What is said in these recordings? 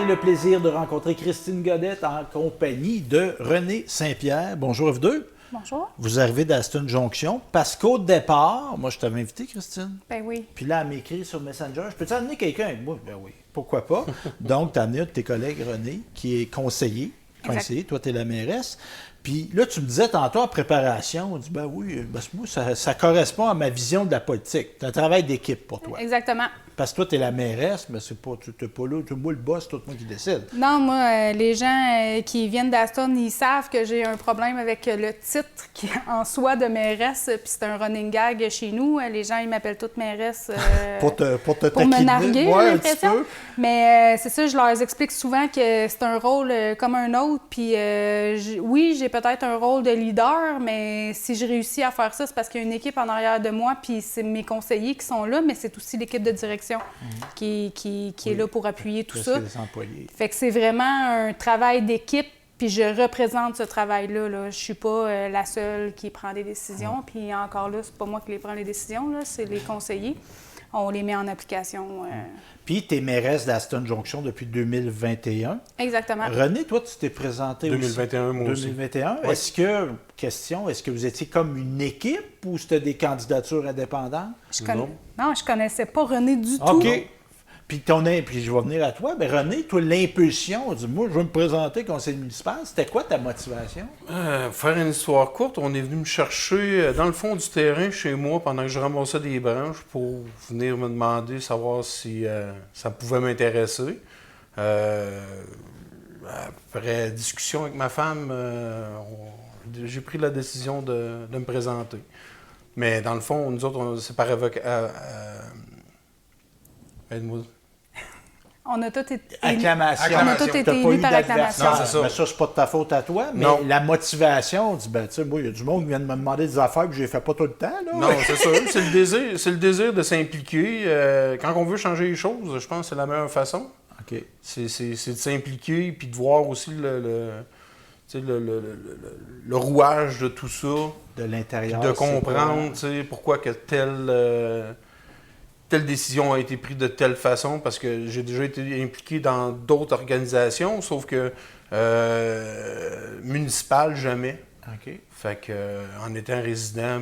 le plaisir de rencontrer Christine Godette en compagnie de René Saint-Pierre. Bonjour à vous deux. Bonjour. Vous arrivez d'Aston Jonction parce qu'au départ, moi je t'avais invité, Christine. Ben oui. Puis là, elle m'écrit sur Messenger, je peux-tu amener quelqu'un avec moi? Ben oui, pourquoi pas. Donc, tu as amené un de tes collègues, René, qui est conseiller. Toi, tu es la mairesse. Puis là, tu me disais tantôt en préparation, on dit, ben oui, parce que moi, ça correspond à ma vision de la politique. C'est un travail d'équipe pour toi. Exactement. Parce que toi, tu es la mairesse, mais c'est pas, tu n'es pas là, tu es moi le boss, c'est tout moi qui décide. Non, moi, les gens qui viennent d'Aston, ils savent que j'ai un problème avec le titre qui en soi de mairesse, puis c'est un running gag chez nous. Les gens, ils m'appellent toute mairesse pour me narguer, ouais, j'ai l'impression. Mais c'est ça, je leur explique souvent que c'est un rôle comme un autre, puis oui, j'ai peut-être un rôle de leader, mais si je réussis à faire ça, c'est parce qu'il y a une équipe en arrière de moi, puis c'est mes conseillers qui sont là, mais c'est aussi l'équipe de direction qui est là pour appuyer tout ça. Fait que c'est vraiment un travail d'équipe, puis je représente ce travail-là. Là. Je suis pas la seule qui prend des décisions, puis encore là, c'est pas moi qui les prends les décisions, là, c'est les conseillers. On les met en application. Puis, tu es mairesse d'Aston Jonction depuis 2021. Exactement. René, toi, tu t'es présenté 2021, aussi. moi aussi. 2021. Oui. Est-ce que vous étiez comme une équipe ou c'était des candidatures indépendantes? Non, je connaissais pas René du tout. OK. Puis je vais venir à toi. Bien, René, toi, l'impulsion, dis-moi, je veux me présenter conseiller municipal. C'était quoi ta motivation? Faire une histoire courte, on est venu me chercher dans le fond du terrain chez moi pendant que je ramassais des branches pour venir me demander, savoir si ça pouvait m'intéresser. Après discussion avec ma femme, j'ai pris la décision de me présenter. Mais dans le fond, nous autres, c'est par aide-moi. On a tous été Acclamation. On a tous été élus par acclamation. Non, c'est ça. Mais ça, c'est pas de ta faute à toi. Mais non. La motivation, on dit, ben, tu sais, moi, il y a du monde qui vient de me demander des affaires que je les fais pas tout le temps. Là. Non, c'est sûr. C'est le désir de s'impliquer. Quand on veut changer les choses, je pense que c'est la meilleure façon. OK. C'est de s'impliquer puis de voir aussi le rouage de tout ça. De l'intérieur. De comprendre pourquoi que telle décision a été prise de telle façon, parce que j'ai déjà été impliqué dans d'autres organisations, sauf que municipales, jamais. OK. Fait que en étant résident,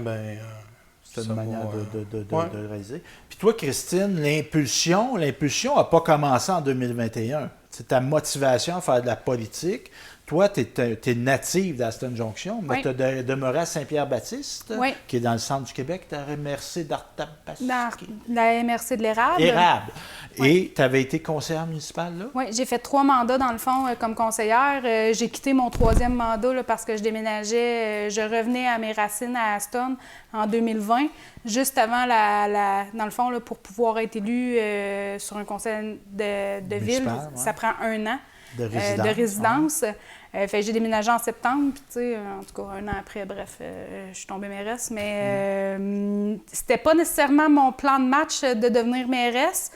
c'est une manière de réaliser. Puis toi, Christine, l'impulsion n'a pas commencé en 2021. C'est ta motivation à faire de la politique. Toi, tu es native d'Aston Jonction, mais tu as demeuré à Saint-Pierre-Baptiste, qui est dans le centre du Québec. Tu as MRC d'Arthabaski. La MRC de l'Érable. Érable. Et tu avais été conseillère municipale, là? Oui, j'ai fait 3 mandats, dans le fond, comme conseillère. J'ai quitté mon 3e mandat là, parce que je déménageais. Je revenais à mes racines à Aston en 2020, juste avant, dans le fond, là, pour pouvoir être élue sur un conseil de ville. Ça prend 1 an. De résidence. Fait j'ai déménagé en septembre, puis tu sais, en tout cas, 1 an après, bref, je suis tombée mairesse. Mais c'était pas nécessairement mon plan de match de devenir mairesse.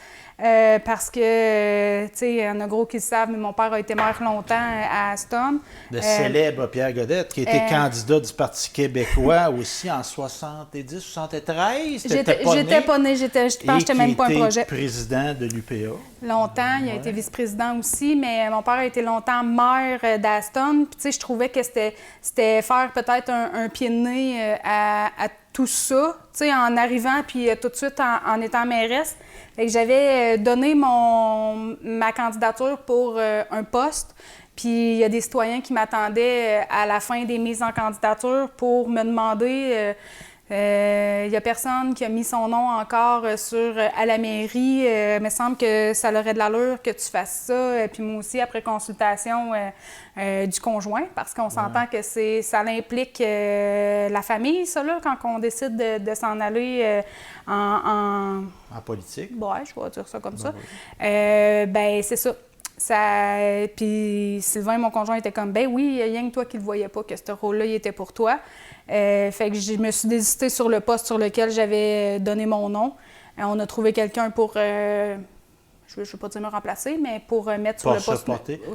Parce que, tu sais, il y en a gros qui le savent, mais mon père a été maire longtemps à Aston. Le célèbre Pierre Godette, qui était candidat du Parti québécois aussi en 70, 73. J'étais pas née, je pense que j'étais même pas un projet. Président de l'UPA. Longtemps, il a été vice-président aussi, mais mon père a été longtemps maire d'Aston. Puis, tu sais, je trouvais que c'était faire peut-être un pied de nez à tout ça, tu sais, en arrivant, puis tout de suite en étant mairesse. Fait que j'avais donné ma candidature pour un poste, puis il y a des citoyens qui m'attendaient à la fin des mises en candidature pour me demander... Il n'y a personne qui a mis son nom encore à la mairie. Il me semble que ça aurait de l'allure que tu fasses ça. Puis moi aussi, après consultation du conjoint, parce qu'on s'entend que ça implique la famille, ça, là, quand on décide de s'en aller en politique. Ouais, je vais dire ça comme ça. Oui. C'est ça. Puis Sylvain, mon conjoint, était comme, ben oui, il y a rien que toi qui le voyais pas, que ce rôle-là, il était pour toi. Fait que je me suis désistée sur le poste sur lequel j'avais donné mon nom. On a trouvé quelqu'un pour, je ne veux pas dire me remplacer, mais pour mettre sur le poste.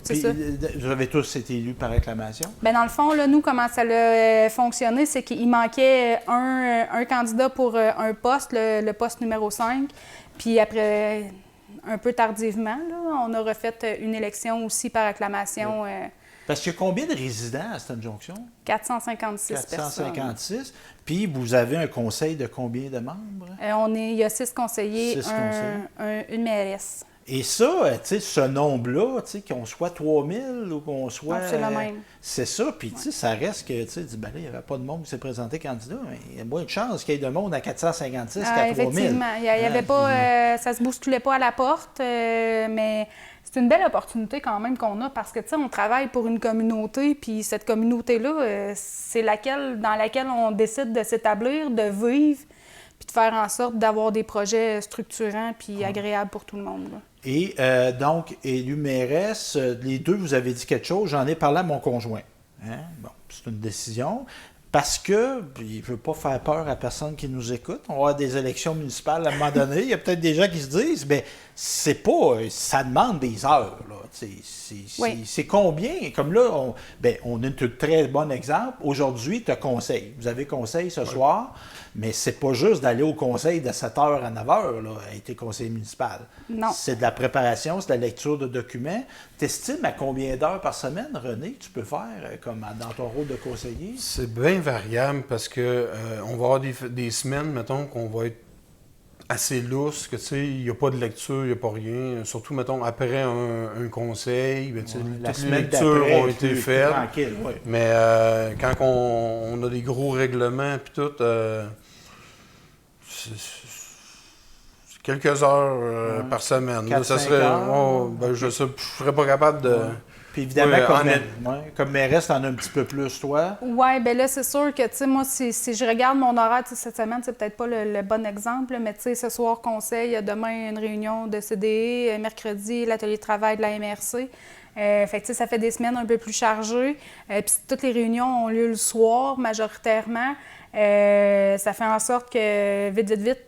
Puis, vous avez tous été élus par acclamation? Bien, dans le fond, là, nous, comment ça a fonctionné, c'est qu'il manquait un candidat pour un poste, le poste numéro 5. Puis après un peu tardivement. Là. On a refait une élection aussi par acclamation. Parce qu'il y a combien de résidents à cette jonction? 456 personnes. 456. Puis vous avez un conseil de combien de membres? Il y a 6 conseillers, une mairesse. Et ça, tu sais, ce nombre-là, tu sais, qu'on soit 3000 ou qu'on soit... C'est le même. C'est ça, puis tu sais, ça reste que, tu sais, ben là, il n'y avait pas de monde qui s'est présenté candidat, mais il y a moins de chances qu'il y ait de monde à 456 qu'à 3000. Effectivement, il y avait pas... ça se bousculait pas à la porte, mais... C'est une belle opportunité quand même qu'on a parce que, tu sais, on travaille pour une communauté, puis cette communauté-là, c'est dans laquelle on décide de s'établir, de vivre, puis de faire en sorte d'avoir des projets structurants puis agréables pour tout le monde. Là. Et donc, élu mairesse, les deux, vous avez dit quelque chose, j'en ai parlé à mon conjoint. Hein? Bon, c'est une décision. Parce que, il ne veut pas faire peur à personne qui nous écoute. On va avoir des élections municipales à un moment donné. Il y a peut-être des gens qui se disent, mais c'est pas, ça demande des heures. Là. C'est combien? Comme là, on a un très bon exemple. Aujourd'hui, tu as conseil. Vous avez conseil ce soir, mais c'est pas juste d'aller au conseil de 7h à 9h, là, à être conseiller municipal. Non. C'est de la préparation, c'est de la lecture de documents. T'estimes à combien d'heures par semaine, René, tu peux faire comme dans ton rôle de conseiller? C'est bien variable parce que on va avoir des semaines, mettons, qu'on va être assez lousse, que tu sais, il n'y a pas de lecture, il n'y a pas rien. Surtout, mettons, après un conseil, ben, toutes les lectures ont été faites. Mais quand on a des gros règlements puis tout, c'est quelques heures par semaine. 4, ça serait, je ne serais pas capable de... Puis évidemment, comme mairesse, t'en as un petit peu plus, toi. Oui, bien là, c'est sûr que, tu sais, moi, si je regarde mon horaire cette semaine, c'est peut-être pas le bon exemple, mais tu sais, ce soir, conseil, demain, une réunion de CDE, mercredi, l'atelier de travail de la MRC. Fait que, tu sais, ça fait des semaines un peu plus chargées. Puis toutes les réunions ont lieu le soir, majoritairement. Ça fait en sorte que, vite...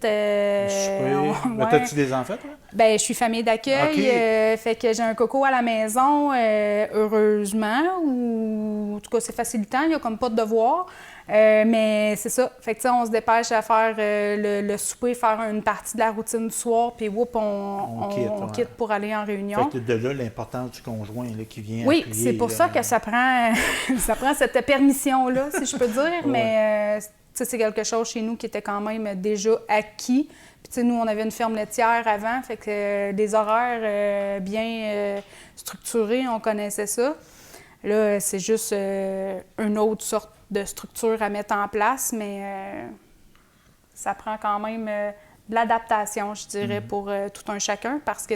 T'as-tu des enfants, toi? Bien, je suis famille d'accueil. Okay. Fait que j'ai un coco à la maison, heureusement. Ou en tout cas, c'est facilitant. Il n'y a comme pas de devoir. Mais c'est ça. Fait que, tu sais, on se dépêche à faire le souper, faire une partie de la routine du soir, puis on quitte pour aller en réunion. Fait que de là, l'importance du conjoint là, qui vient Oui, appuyer, c'est pour ça que ça prend cette permission-là, si je peux dire. Mais c'est quelque chose chez nous qui était quand même déjà acquis. Puis, nous, on avait une ferme laitière avant, fait que des horaires bien structurés, on connaissait ça. Là, c'est juste une autre sorte de structure à mettre en place, mais ça prend quand même de l'adaptation, je dirais, pour tout un chacun, parce que,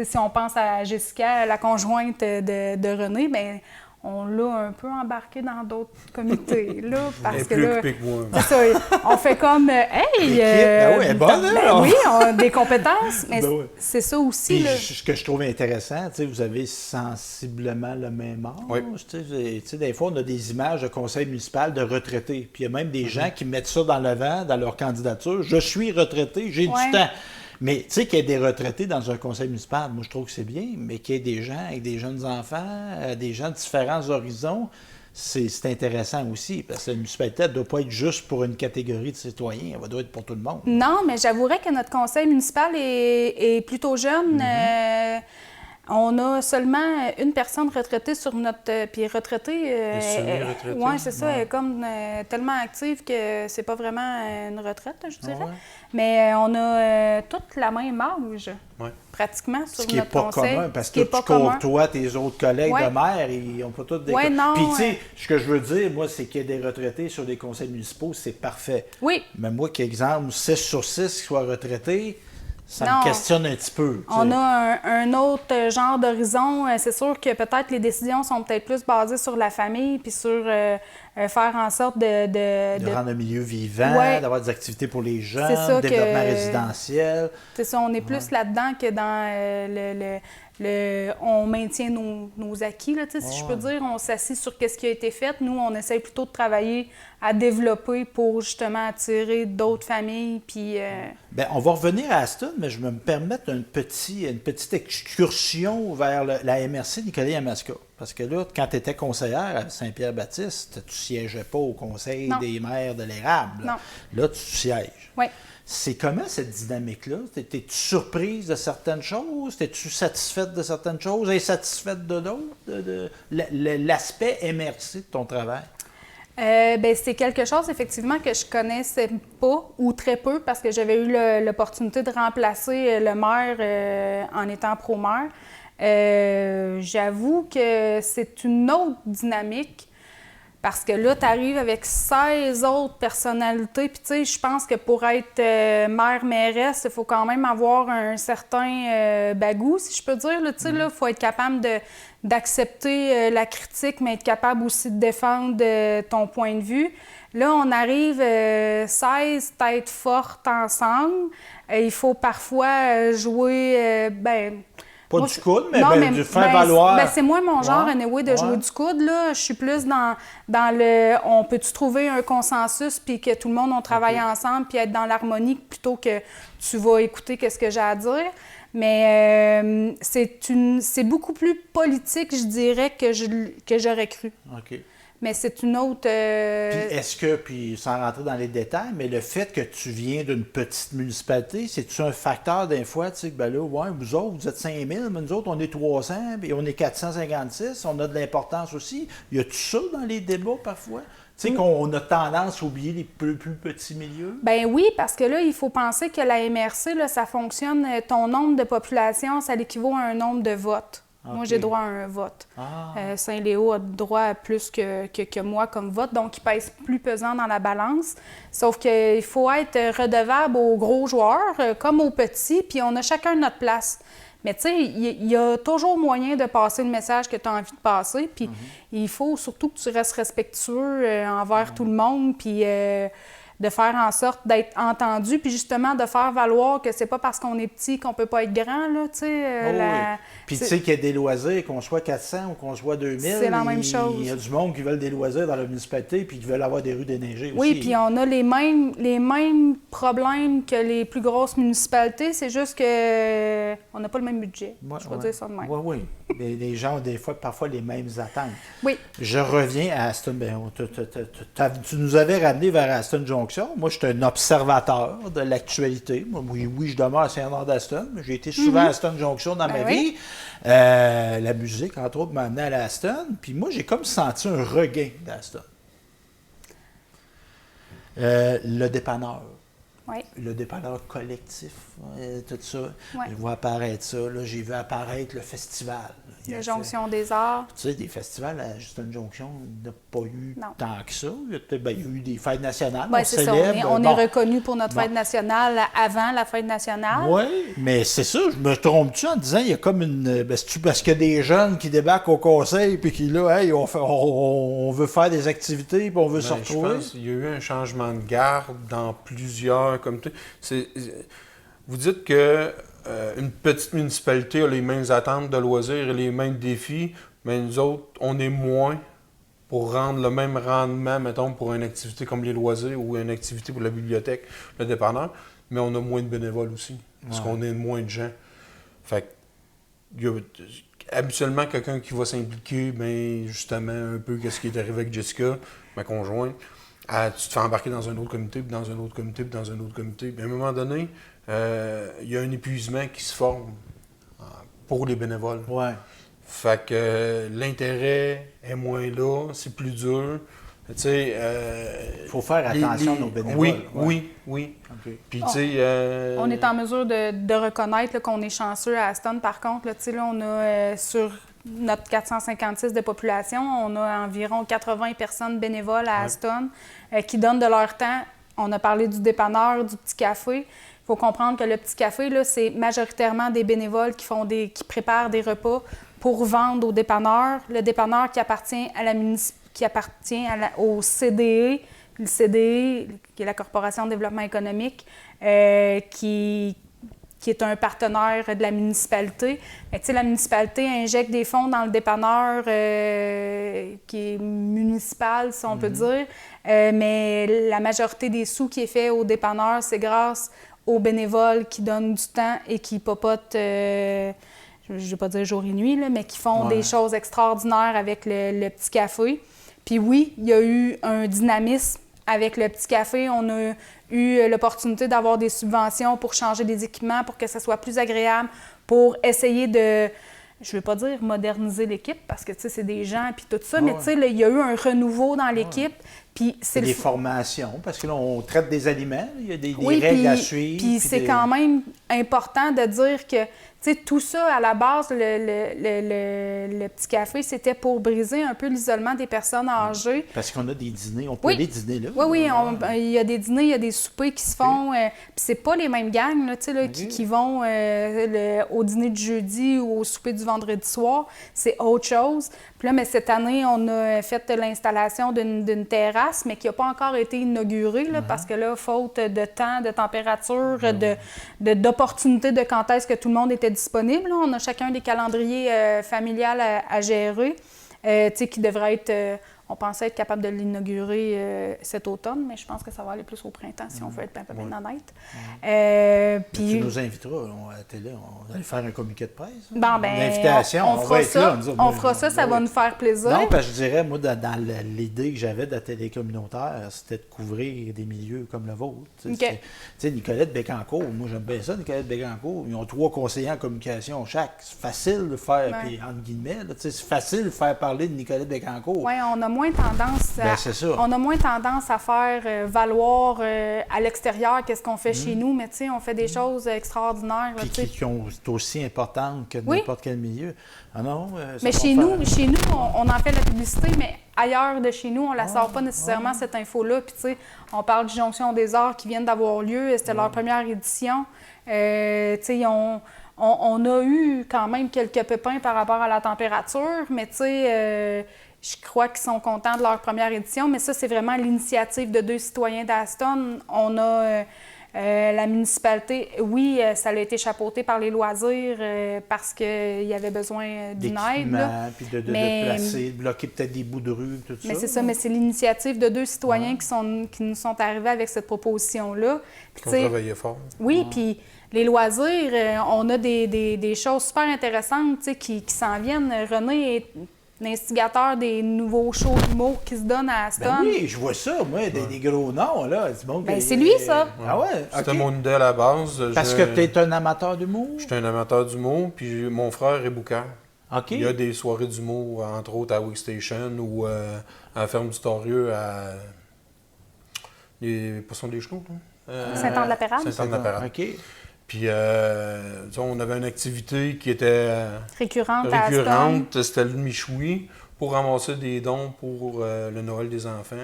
si on pense à Jessica, la conjointe de René, bien, on l'a un peu embarqué dans d'autres comités, là, parce que là, c'est ça, on fait comme, hey! Ben oui, elle est bonne, hein? Oui, on a des compétences, mais c'est ça aussi, puis, là. Ce que je trouve intéressant, tu sais, vous avez sensiblement le même âge. Oui. Tu sais, des fois, on a des images de conseil municipal de retraités, puis il y a même des gens qui mettent ça dans l'avant, dans leur candidature. Je suis retraité, j'ai du temps. Mais tu sais, qu'il y ait des retraités dans un conseil municipal, moi je trouve que c'est bien, mais qu'il y ait des gens avec des jeunes enfants, des gens de différents horizons, c'est intéressant aussi, parce que la municipalité ne doit pas être juste pour une catégorie de citoyens, elle doit être pour tout le monde. Non, mais j'avouerais que notre conseil municipal est plutôt jeune. On a seulement une personne retraitée sur notre... Puis retraitée... semi-retraitée. Oui, c'est ça. Elle est comme tellement active que c'est pas vraiment une retraite, je dirais. Mais on a toute la même âge, pratiquement, sur notre conseil. Ce qui n'est pas commun, parce que tu cours, toi, tes autres collègues de maire, ils n'ont pas tous des... non. Puis, tu sais, ce que je veux dire, moi, c'est qu'il y ait des retraités sur des conseils municipaux, c'est parfait. Oui. Mais moi, qu'exemple, 6 sur 6 qui soient retraités, ça me questionne un petit peu. T'sais. On a un autre genre d'horizon. C'est sûr que peut-être les décisions sont peut-être plus basées sur la famille puis sur faire en sorte de rendre un milieu vivant, d'avoir des activités pour les jeunes, développement résidentiel. C'est ça, on est plus là-dedans que dans on maintient nos acquis, là, si je peux dire. On s'assit sur ce qui a été fait. Nous, on essaie plutôt de travailler à développer pour justement attirer d'autres familles. Puis, Bien, on va revenir à Aston, mais je vais me permettre une petite excursion vers la MRC Nicolet-Yamaska. Parce que là, quand tu étais conseillère à Saint-Pierre-Baptiste, tu ne siégeais pas au conseil des maires de l'érable. Non. Là, tu sièges. Oui. C'est comment cette dynamique-là? T'es-tu surprise de certaines choses? T'es-tu satisfaite de certaines choses? Insatisfaite de d'autres? L'aspect MRC de ton travail? C'est quelque chose, effectivement, que je connaissais pas ou très peu parce que j'avais eu l'opportunité de remplacer le maire en étant pro-maire. J'avoue que c'est une autre dynamique parce que là, tu arrives avec 16 autres personnalités. Puis, tu sais, je pense que pour être maire-mairesse, il faut quand même avoir un certain bagou, si je peux dire. Tu sais, là, il faut être capable d'accepter la critique, mais être capable aussi de défendre ton point de vue. Là, on arrive 16 têtes fortes ensemble. Il faut parfois jouer, pas moi, du coude, mais, non, du faire valoir. C'est moins mon genre, anyway, de jouer du coude. Là. Je suis plus dans le... On peut-tu trouver un consensus puis que tout le monde, on travaille ensemble puis être dans l'harmonie plutôt que tu vas écouter qu'est-ce que j'ai à dire. Mais c'est beaucoup plus politique, je dirais, que j'aurais cru. OK. Mais c'est une autre... Puis est-ce que, puis sans rentrer dans les détails, mais le fait que tu viens d'une petite municipalité, c'est-tu un facteur des fois, tu sais, que ben là, ouais, vous autres, vous êtes 5000, mais nous autres, on est 300, puis on est 456, on a de l'importance aussi. Y a-tu ça dans les débats parfois? Tu sais, qu'on a tendance à oublier les plus petits milieux? Ben oui, parce que là, il faut penser que la MRC, là, ça fonctionne, ton nombre de population, ça l'équivaut à un nombre de votes. Okay. Moi, j'ai droit à un vote. Saint-Léo a droit à plus que moi comme vote, donc il pèse plus pesant dans la balance. Sauf qu'il faut être redevable aux gros joueurs comme aux petits, puis on a chacun notre place. Mais tu sais, il y a toujours moyen de passer le message que tu as envie de passer, puis il faut surtout que tu restes respectueux envers tout le monde, puis de faire en sorte d'être entendu, puis justement de faire valoir que c'est pas parce qu'on est petit qu'on peut pas être grand, là, tu sais. Oui. Puis tu sais qu'il y a des loisirs, qu'on soit 400 ou qu'on soit 2000. C'est la même chose. Il y a du monde qui veulent des loisirs dans la municipalité puis qui veulent avoir des rues déneigées aussi. Oui, puis on a les mêmes problèmes que les plus grosses municipalités, c'est juste que on n'a pas le même budget. Je vais dire ça de même. Oui. Les gens ont des fois, parfois, les mêmes attentes. Oui. Je reviens à Aston. Tu nous avais ramené vers Aston Junction. Moi, je suis un observateur de l'actualité. Oui, je demeure à Saint-Henri d'Aston. J'ai été souvent à Aston Junction dans ma vie. La musique, entre autres, m'a amené à l'Aston. Puis moi, j'ai comme senti un regain d'Aston. Le dépanneur. Oui. Le dépanneur collectif, tout ça. Oui. Je vois apparaître ça. Là, j'ai vu apparaître le festival. La Jonction des Arts. Tu sais, des festivals à Aston Junction, il n'y a pas eu tant que ça. Il y a eu des fêtes nationales. Oui, c'est célèbre. Ça. On est reconnu pour notre fête nationale avant la fête nationale. Oui, mais c'est ça. Je me trompe-tu en disant il y a comme une... C'est-tu parce qu'il y a des jeunes qui débarquent au conseil puis qui, là, hey, on veut faire des activités puis on veut se retrouver? Je pense qu'il y a eu un changement de garde dans plusieurs comités. Vous dites que une petite municipalité a les mêmes attentes de loisirs et les mêmes défis, mais nous autres, on est moins pour rendre le même rendement, mettons, pour une activité comme les loisirs ou une activité pour la bibliothèque, le dépanneur, mais on a moins de bénévoles aussi, parce qu'on est moins de gens. Fait que, habituellement, quelqu'un qui va s'impliquer, bien, justement, un peu qu'est-ce qui est arrivé avec Jessica, ma conjointe, tu te fais embarquer dans un autre comité, puis dans un autre comité, puis dans un autre comité. Puis à un moment donné, il y a un épuisement qui se forme pour les bénévoles. Ouais. Fait que l'intérêt est moins là, c'est plus dur. Tu sais, il faut faire attention à nos bénévoles. Oui. Okay. Puis, tu sais, on est en mesure de reconnaître là, qu'on est chanceux à Aston. Par contre, là, tu sais, là, on a sur notre 456 de population, on a environ 80 personnes bénévoles à Aston qui donnent de leur temps. On a parlé du dépanneur, du petit café. Il faut comprendre que le petit café, là, c'est majoritairement des bénévoles qui préparent des repas pour vendre aux dépanneurs. Le dépanneur qui appartient au CDE, le CDE, qui est la Corporation de développement économique, qui est un partenaire de la municipalité. Mais, la municipalité injecte des fonds dans le dépanneur qui est municipal, si on peut dire. Mais la majorité des sous qui est fait au dépanneur, c'est grâce aux bénévoles qui donnent du temps et qui popotent je ne vais pas dire jour et nuit, là, mais qui font des choses extraordinaires avec le Petit Café. Puis oui, il y a eu un dynamisme avec le Petit Café. On a eu l'opportunité d'avoir des subventions pour changer des équipements, pour que ça soit plus agréable, pour essayer de, je ne veux pas dire moderniser l'équipe, parce que c'est des gens puis tout ça, mais il y a eu un renouveau dans l'équipe. Puis c'est des formations, parce que là, on traite des aliments, il y a des règles à suivre. Puis c'est quand même important de dire que tout ça, à la base, le Petit Café, c'était pour briser un peu l'isolement des personnes âgées. Parce qu'on a des dîners, on peut aller dîner là. Oui, il y a des dîners, il y a des soupers qui se font. Puis c'est pas les mêmes gangs là, qui vont au dîner du jeudi ou au souper du vendredi soir. C'est autre chose. Puis là, mais cette année, on a fait l'installation d'une terrasse, mais qui n'a pas encore été inaugurée, là, parce que là, faute de temps, de température, d'opportunités de quand est-ce que tout le monde était disponible. Là. On a chacun des calendriers familiales à gérer, qui devraient être... on pensait être capable de l'inaugurer cet automne, mais je pense que ça va aller plus au printemps, si on veut être un peu bien honnête. Puis tu nous inviteras à la télé, on va aller faire un communiqué de presse. Une invitation, on va être là. On fera ça, ça va nous faire plaisir. Non, parce que je dirais, moi, dans l'idée que j'avais de la télé communautaire, c'était de couvrir des milieux comme le vôtre. Tu sais, Nicolette Bécancourt, moi j'aime bien ça, Nicolette Bécancourt, ils ont 3 conseillers en communication chaque. C'est facile de faire, puis entre guillemets, c'est facile de faire parler de Nicolette Bécancourt. Oui, on a moins tendance à faire valoir à l'extérieur qu'est-ce qu'on fait chez nous, mais on fait des choses extraordinaires. Puis qui sont aussi importantes que n'importe quel milieu. Ah non, mais chez nous, on en fait de la publicité, mais ailleurs de chez nous, on ne la sort pas nécessairement, cette info-là. Puis on parle du Jonction des Arts qui viennent d'avoir lieu, c'était leur première édition. On a eu quand même quelques pépins par rapport à la température, mais je crois qu'ils sont contents de leur première édition, mais ça, c'est vraiment l'initiative de 2 citoyens d'Aston. On a la municipalité, oui, ça a été chapeauté par les loisirs parce qu'il y avait besoin d'une aide. Puis de placer, de bloquer peut-être des bouts de rue, tout ça. Mais c'est ça, mais c'est l'initiative de 2 citoyens qui nous sont arrivés avec cette proposition-là. Qui ont travaillé fort. Oui, puis les loisirs, on a des choses super intéressantes qui s'en viennent. René est l'instigateur des nouveaux shows d'humour qui se donnent à Aston. Ben oui, je vois ça, moi, des gros noms, là. C'est lui, ça. Ah ouais? C'était mon idée à la base. Parce que tu es un amateur d'humour? Je suis un amateur d'humour, puis mon frère est booker. OK. Il y a des soirées d'humour, entre autres à Wake Station ou à la ferme du Torieux à... Les Poissons des Chenaux, Saint-Anne-de-la-Pérade. Saint-Anne-de-la-Pérade. OK. Puis, on avait une activité qui était récurrente à Aston. C'était le Michoui pour ramasser des dons pour le Noël des enfants.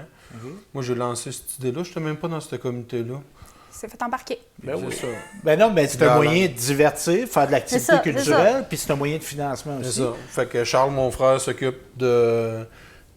Moi, j'ai lancé cette idée-là. Je n'étais même pas dans ce comité-là. C'est fait embarquer. Ben oui. Ça. Ben non, mais c'est un moyen de divertir, faire de l'activité culturelle, puis c'est un moyen de financement aussi. C'est ça. Fait que Charles, mon frère, s'occupe de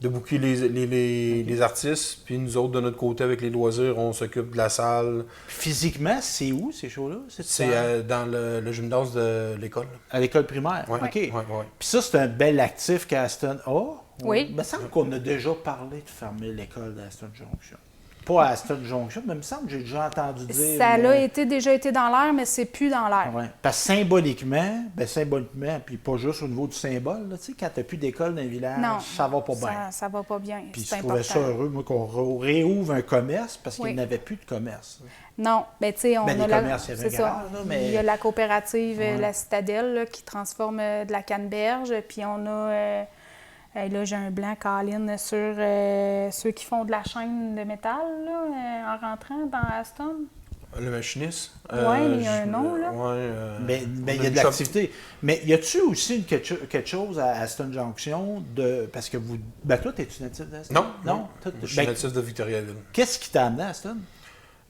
booker les artistes, puis nous autres, de notre côté, avec les loisirs, on s'occupe de la salle. Physiquement, c'est où, ces shows-là? C'est dans le gymnase de l'école. À l'école primaire? Oui. OK. Ouais. Puis ça, c'est un bel actif qu'Aston a. Oui. Il me semble qu'on a déjà parlé de fermer l'école d'Aston Junction. Pas à Aston Junction, mais il me semble que j'ai déjà entendu dire... Ça a déjà été dans l'air, mais c'est plus dans l'air. Ouais. Parce que symboliquement, puis pas juste au niveau du symbole, là, quand tu n'as plus d'école dans le village, ça va pas bien. Ça va pas bien. Puis je trouvais ça heureux, moi, qu'on réouvre un commerce parce qu'il n'avait plus de commerce. Non, bien tu sais, on a il y a la coopérative La Citadelle là, qui transforme de la canneberge, puis on a... là, j'ai un blanc, Colin, sur ceux qui font de la chaîne de métal là, en rentrant dans Aston. Le machiniste? Oui, il y a un nom, là. Mais il y a de l'activité. Mais y a-tu aussi quelque chose à Aston Junction parce que vous... Ben toi, es-tu natif d'Aston? Non. Je suis natif de Victoriaville. Qu'est-ce qui t'a amené à Aston?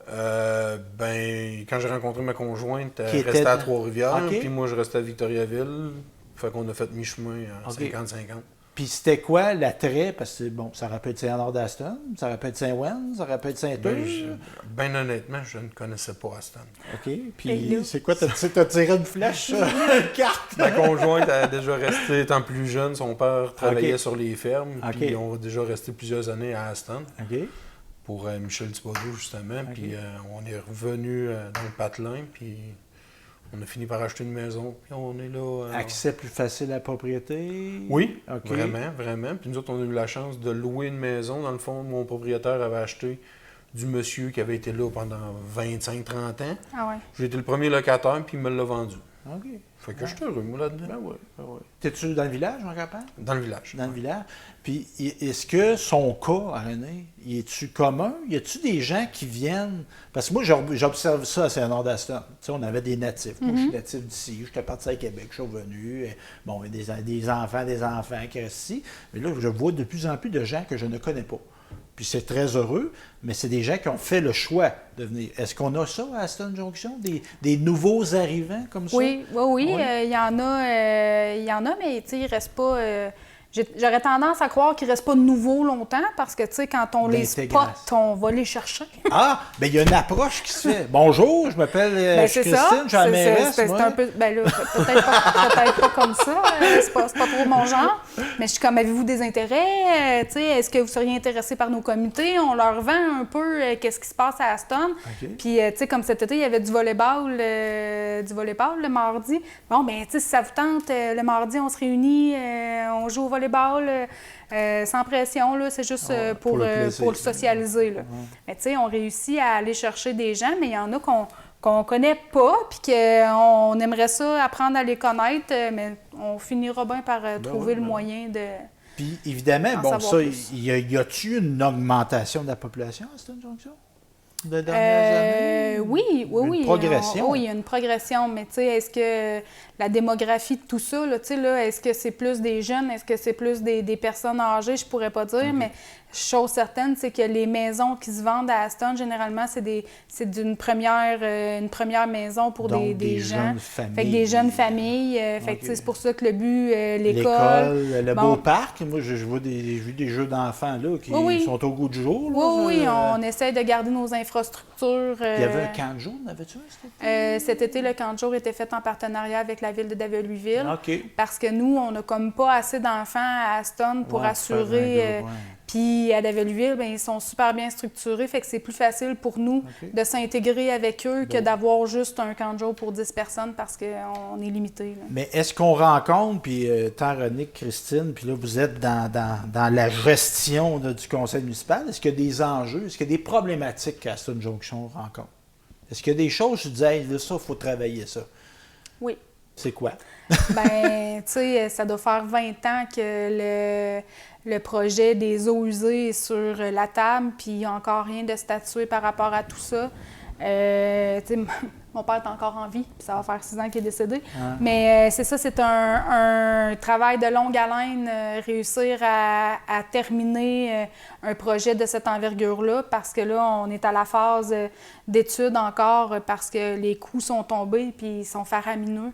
Quand j'ai rencontré ma conjointe, elle restait à Trois-Rivières, puis moi, je restais à Victoriaville. Fait qu'on a fait mi-chemin à 50-50. Puis c'était quoi l'attrait? Parce que, ça aurait pu être Saint-Honor d'Aston, ça aurait pu être Saint-Wen, ça aurait pu être Saint-Euge. Ben honnêtement, je ne connaissais pas Aston. OK. Puis c'est quoi? T'as tiré une flèche, une carte? Ma conjointe a déjà resté, étant plus jeune, son père travaillait sur les fermes. Puis on a déjà resté plusieurs années à Aston. OK. Pour Michel Thibodeau, justement. Puis on est revenu dans le patelin, puis On a fini par acheter une maison, puis on est là. Accès plus facile à la propriété? Oui, okay. Vraiment. Puis nous autres, on a eu la chance de louer une maison. Dans le fond, mon propriétaire avait acheté du monsieur qui avait été là pendant 25-30 ans. Ah ouais. J'ai été le premier locataire, puis il me l'a vendu. OK. Fait que je suis heureux, moi, là-dedans. Ben oui. T'es-tu dans le village, en campagne? Dans le village. Dans le village. Puis, est-ce que son cas, René, y est-tu commun? Y a-tu des gens qui viennent... Parce que moi, j'observe ça à Saint-Nord-d'Aston. Tu sais, on avait des natifs. Moi, je suis natif d'ici. J'étais parti à Québec, je suis revenu. Bon, il y a des enfants qui restent ici. Mais là, je vois de plus en plus de gens que je ne connais pas. Puis c'est très heureux, mais c'est des gens qui ont fait le choix de venir. Est-ce qu'on a ça à Aston Junction? Des nouveaux arrivants comme ça? Oui. Il y en a, mais tu sais, il reste pas... J'aurais tendance à croire qu'il ne reste pas de nouveaux longtemps parce que, tu sais, quand on les spot, on va les chercher. Ah, bien, il y a une approche qui se fait. Bonjour, je m'appelle Christine, je suis à la mairesse. C'est un peu... Ben là, peut-être pas comme ça. C'est pas trop mon genre. Mais je suis comme, avez-vous des intérêts? Tu sais, est-ce que vous seriez intéressé par nos comités? On leur vend un peu qu'est-ce qui se passe à Aston. Okay. Puis, tu sais, comme cet été, il y avait du volleyball le mardi. Bon, ben, tu sais, si ça vous tente, le mardi, on se réunit, on joue au volleyball. Sans pression, là, c'est juste pour le socialiser. Là. Mais tu sais, on réussit à aller chercher des gens, mais il y en a qu'on connaît pas, puis qu'on aimerait ça apprendre à les connaître, mais on finira bien par trouver le moyen de... Puis évidemment, bon, ça, y a-tu une augmentation de la population à Aston Junction? De dernières années? Oui. Une progression? Oui, il y a une progression, mais tu sais, est-ce que la démographie de tout ça, là, tu sais, là, est-ce que c'est plus des jeunes, est-ce que c'est plus des personnes âgées, je pourrais pas dire, mais chose certaine, c'est que les maisons qui se vendent à Aston, généralement, c'est d'une première maison pour donc, des gens. Jeunes familles. Fait que des jeunes familles. Fait que c'est pour ça que le but, l'école, le beau parc. Moi, je vois des jeux d'enfants là qui sont au goût du jour. Là, oui, on essaie de garder nos infrastructures. Il y avait un camp de jour, n'avais-tu cet été? Cet été, le camp de jour était fait en partenariat avec la ville de David-Louisville. Okay. Parce que nous, on n'a comme pas assez d'enfants à Aston pour assurer... Puis à David-Louisville, bien, ils sont super bien structurés, fait que c'est plus facile pour nous de s'intégrer avec eux que d'avoir juste un camp de jour pour 10 personnes parce qu'on est limité. Là. Mais est-ce qu'on rencontre, puis tant René que Christine, puis là vous êtes dans la gestion là, du conseil municipal, est-ce qu'il y a des enjeux, est-ce qu'il y a des problématiques qu'à Aston Junction rencontre? Est-ce qu'il y a des choses, je disais, hey, là, ça, il faut travailler ça? Oui. C'est quoi? Bien, tu sais, ça doit faire 20 ans que le projet des eaux usées est sur la table, puis il n'y a encore rien de statué par rapport à tout ça. Tu sais, mon père est encore en vie, puis ça va faire 6 ans qu'il est décédé. Mais c'est ça, c'est un travail de longue haleine, réussir à terminer un projet de cette envergure-là, parce que là, on est à la phase d'études encore, parce que les coûts sont tombés, puis ils sont faramineux.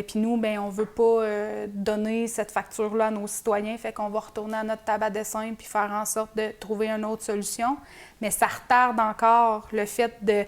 Puis nous, bien, on ne veut pas donner cette facture-là à nos citoyens, fait qu'on va retourner à notre table à dessin puis faire en sorte de trouver une autre solution. Mais ça retarde encore le fait de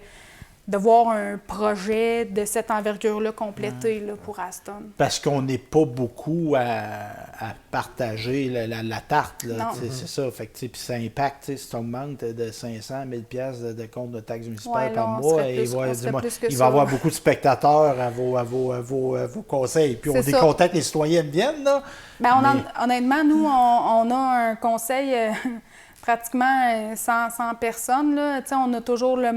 voir un projet de cette envergure-là complété là, pour Aston. Parce qu'on n'est pas beaucoup à partager la tarte. Là, c'est ça. Fait que, puis ça impacte, si tu augmentes de 500 000 $, de compte de taxes municipales par mois, il va y avoir beaucoup de spectateurs à vos conseils. Puis on est content que les citoyens viennent. Là. Bien, honnêtement, nous, on a un conseil... pratiquement 100 personnes. Là. On a toujours les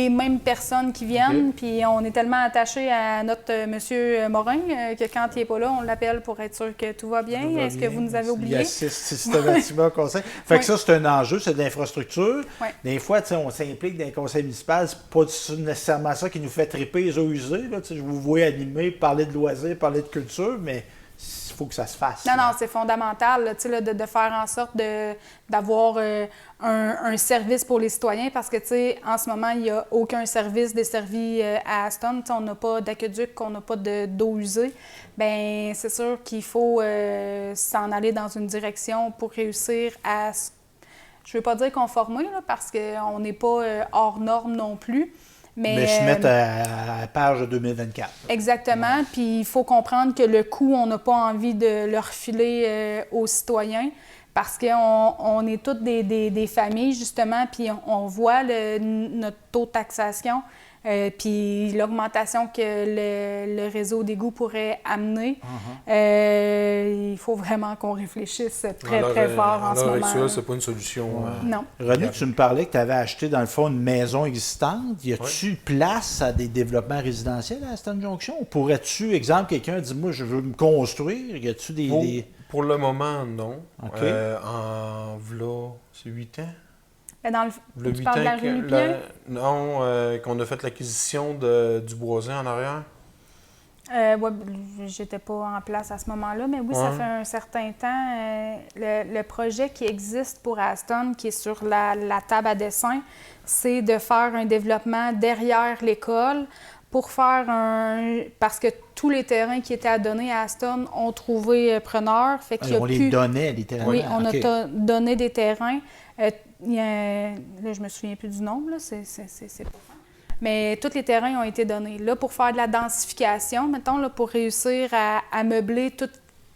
mêmes personnes qui viennent, puis on est tellement attachés à notre monsieur Morin que quand il n'est pas là, on l'appelle pour être sûr que tout va bien. Est-ce que vous nous avez oublié? Il assiste systématiquement au conseil. Fait que ça, c'est un enjeu, c'est de l'infrastructure. Des fois, on s'implique dans les conseils municipaux, c'est pas nécessairement ça qui nous fait triper les eaux usées. Là. Je vous vois animer, parler de loisirs, parler de culture, mais il faut que ça se fasse. Non, c'est fondamental là, de faire en sorte d'avoir un service pour les citoyens parce que, en ce moment, il n'y a aucun service desservi à Aston. On n'a pas d'aqueduc, on n'a pas d'eau usée. Bien, c'est sûr qu'il faut s'en aller dans une direction pour réussir à, je ne veux pas dire conformer, là, parce qu'on n'est pas hors norme non plus. Mais se mettre à la page de 2024. Exactement. Puis il faut comprendre que le coût, on n'a pas envie de le refiler aux citoyens parce qu'on est toutes des familles, justement, puis on voit notre taux de taxation. puis l'augmentation que le réseau d'égouts pourrait amener. Il faut vraiment qu'on réfléchisse très fort en ce moment. Ça, c'est pas une solution. Non. René, tu me parlais que tu avais acheté, dans le fond, une maison existante. Y a-tu place à des développements résidentiels à Aston Junction? Ou pourrais-tu, exemple, quelqu'un dit, moi, je veux me construire. Y a-tu des... Pour le moment, non. OK. En v'là, c'est 8 ans? Tu parles de la rue Lupien? Non, qu'on a fait l'acquisition du Boisin en arrière. Oui, j'étais pas en place à ce moment-là, mais oui, ça fait un certain temps. Le projet qui existe pour Aston, qui est sur la table à dessin, c'est de faire un développement derrière l'école pour faire parce que tous les terrains qui étaient à donner à Aston ont trouvé preneur. Fait qu'il les donnait, littéralement. Oui, on a donné des terrains. Là, je me souviens plus du nombre, là, c'est pas grave. Mais tous les terrains ont été donnés. Là, pour faire de la densification, mettons, là, pour réussir à meubler tout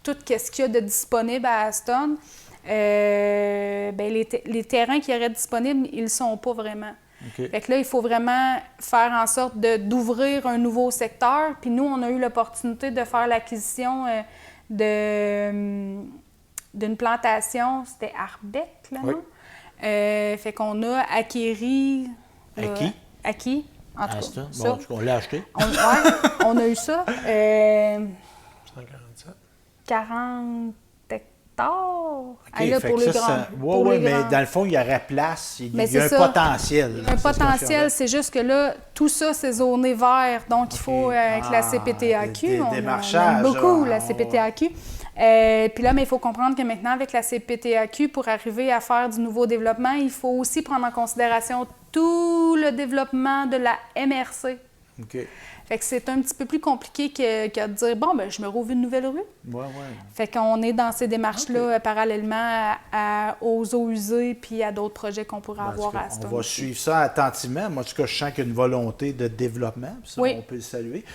ce qu'il y a de disponible à Aston, les terrains qui auraient disponibles, ils ne le sont pas vraiment. Okay. Fait que là, il faut vraiment faire en sorte d'ouvrir un nouveau secteur. Puis nous, on a eu l'opportunité de faire l'acquisition d'une plantation, c'était Arbec, là, non? Fait qu'on a acquis. Acquis, en tout cas. Bon, on l'a acheté. On a eu ça. 147. 40 hectares. Okay, là, pour les grands. Oui, mais dans le fond, il y aurait place. Il y a un potentiel. Un potentiel, c'est juste que là, tout ça, c'est zoné vert. Donc, il faut que la CPTAQ. On aime beaucoup la CPTAQ. Puis là, mais il faut comprendre que maintenant, avec la CPTAQ, pour arriver à faire du nouveau développement, il faut aussi prendre en considération tout le développement de la MRC. OK. Fait que c'est un petit peu plus compliqué que de dire, bon, ben je me rouvre une nouvelle rue. Oui. Fait qu'on est dans ces démarches-là parallèlement aux eaux usées puis à d'autres projets qu'on pourrait avoir à Aston. On va suivre ça attentivement. Moi, en tout cas, je sens qu'il y a une volonté de développement. Ça, on peut le saluer.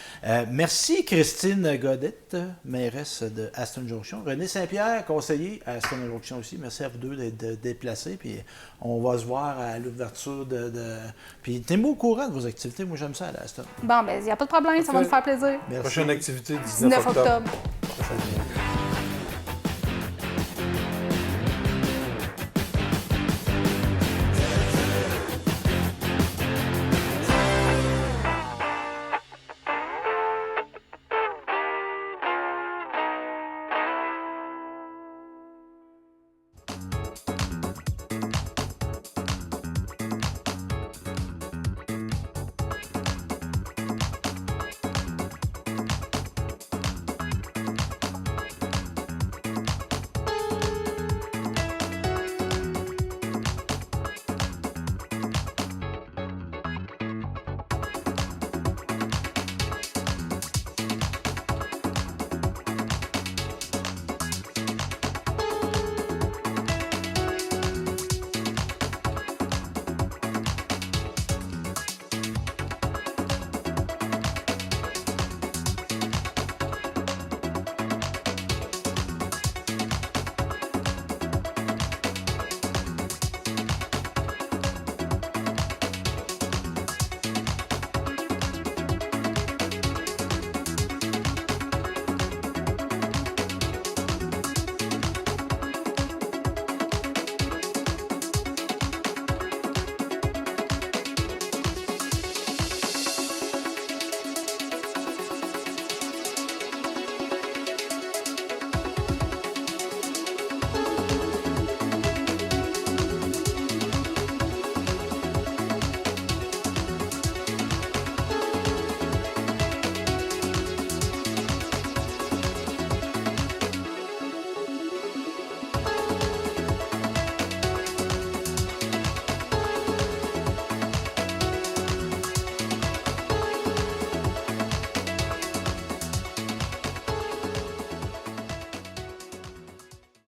Merci, Christine Godette, mairesse de Aston Junction. René Saint-Pierre, conseiller à Aston Junction aussi. Merci à vous deux d'être déplacés. Puis on va se voir à l'ouverture Puis tenez-moi au courant de vos activités. Moi, j'aime ça à Aston. Bon, ben il n'y a pas de problème. Ça va nous faire plaisir. Merci. Prochaine activité, 19 octobre.